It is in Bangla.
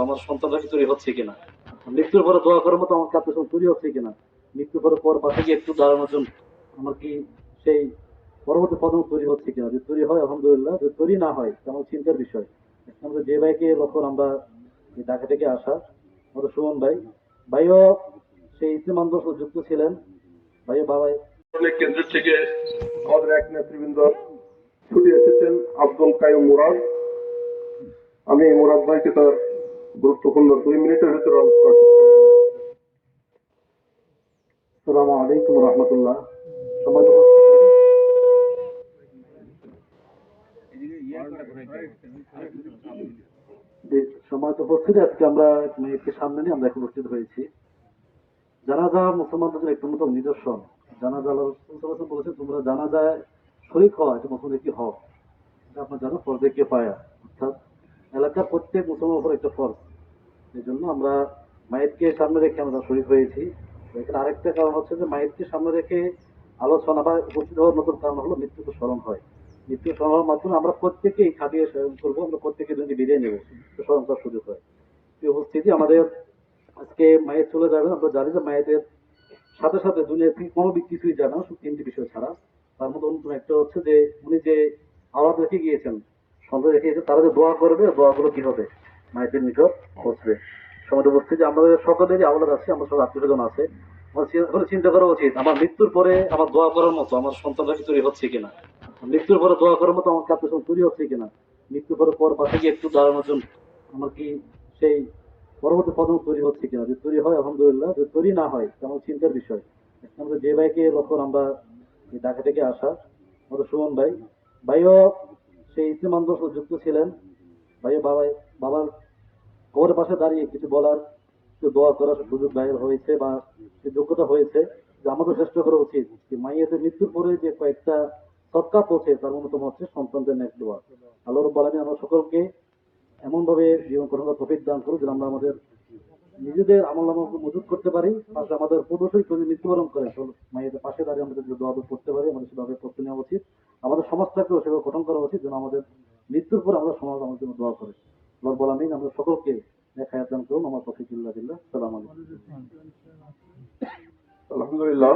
আমার সন্তানরা কি তৈরি হচ্ছে কিনা, মৃত্যুর পরে দোয়া করার মতো আমার কাছে তৈরি হচ্ছে কিনা, মৃত্যুর পরে পাশে গিয়ে একটু দাঁড়ানোর জন্য আমার কি সেই পরবর্তী কদম তৈরি হচ্ছে কিনা। যদি তৈরি হয় আলহামদুলিল্লাহ, যদি তৈরি না হয় তেমন চিন্তার বিষয়। আমাদের যে ভাইকে লক্ষ্য আমরা ঢাকা থেকে আসা আমাদের সুমন ভাই, ভাইও সেই ইসলাম আন্দোলন যুক্ত ছিলেন। ভাইও বাবাই কেন্দ্র থেকে আমাদের এক নেতৃবৃন্দ ছুটে এসেছেন আব্দুল কাইয়ুম মুরাদ। আমি মুরাদ ভাইকে তার গুরুত্বপূর্ণ 2 মিনিটের ভিতরে আসসালামু আলাইকুম রহমতুল্লাহ। সবাই সময় তো উপস্থিত, আজকে আমরা মেয়েকে সামনে নিয়ে আমরা এখন উপস্থিত হয়েছি। জানাজা মুসলমানদের একটু মতো নিদর্শন। জানাজা আল্লাহ রাসূল বলেছেন, তোমরা জানাজায় শরীক হওয়া এটা মুসলমান কি হও, এটা আপনার জানো ফরজে কিফায়া, অর্থাৎ এলাকার প্রত্যেক মুসলমানের উপর একটা ফরজ। এই জন্য আমরা মায়েরকে সামনে রেখে আমরা শরীক হয়েছি। এখানে আরেকটা কারণ হচ্ছে যে মায়েরকে সামনে রেখে আলোচনা বা উপস্থিত হওয়ার নতুন কারণ হলো মৃত্যুকে স্মরণ হয়। মৃত্যু স্মরণ হওয়ার মাধ্যমে আমরা প্রত্যেকেই খাটিয়ে স্মরণ করবো, আমরা প্রত্যেকে যদি বিদায় নেবো, স্মরণ করার সুযোগ হয়। এই উপস্থিতি আমাদের আজকে মায়ের চলে যাবে, আমরা জানি যে মায়েদের সাথে সাথে দুনিয়া থেকে কোনো কিছুই জানা শুধু 3টি বিষয় ছাড়া। তার মধ্যে অন্যতম একটা হচ্ছে যে উনি যে আওলাদ রেখে গিয়েছেন, সন্তান রেখে গিয়েছেন, তারা যে দোয়া করবে, দোয়াগুলো কি হবে মায়েদের নিকট পৌঁছবে। সমাজে উপস্থিতি আমাদের সকলেরই আওলাদ আছে, আমার সব আত্মীয় স্বজন আছে। আমার চিন্তা করা উচিত আমার মৃত্যুর পরে আমার দোয়া করার মতো আমার সন্তানরা কি তৈরি হচ্ছে কিনা, মৃত্যুর পরে দোয়া করার মতো আমার আত্মীয় স্বজন তৈরি হচ্ছে কিনা, মৃত্যুর পরে পাশে গিয়ে একটু দাঁড়ানোর জন্য আমার কি সেই পরবর্তী কদম তৈরি হচ্ছে কিনা। যদি তৈরি হয় আলহামদুলিল্লাহ, যদি তৈরি না হয় তেমন চিন্তার বিষয়। আমাদের যে ভাইকে লক্ষ্য আমরা ঢাকা থেকে আসা আমাদের সুমন ভাই, ভাইও সেই ইসলাম আন্দোলন যুক্ত ছিলেন। ভাইও বাবার কবরের পাশে দাঁড়িয়ে কিছু বলার, কিছু দোয়া করার সুযোগ বাইর হয়েছে বা যোগ্যতা হয়েছে। যে আমাদের চেষ্টা করা উচিত যে মাইয়াদের মৃত্যুর পরে যে কয়েকটা সৎকার পৌঁছে তার অন্যতম হচ্ছে সন্তানদের নেক দোয়া। আল্লাহ রাব্বুল আলামিন আমরা সকলকে এমন ভাবে জীবন গঠনের তৌফিক দান করুন যেন আমরা আমাদের নিজেদের আমল-নামাকে মজুত করতে পারি, পাশে আমাদের পূর্বসূরি যদি মৃত্যুবরণ করে তো মায়েদের পাশে দাঁড়িয়ে আমাদের যে দোয়া করতে পারি, আমাদের সেভাবে করতে নেওয়া উচিত। আমাদের সমাজটাকেও সেভাবে গঠন করা উচিত যেন আমাদের মৃত্যুর পর আমরা সমাজ আমাদের জন্য দোয়া করে। আল্লাহ রাব্বুল আলামিন আমরা সকলকে নেক হায়াত দান করুন। আমার তৌফিক ইল্লা বিল্লাহ। আসসালামু আলাইকুম। আলহামদুলিল্লাহ।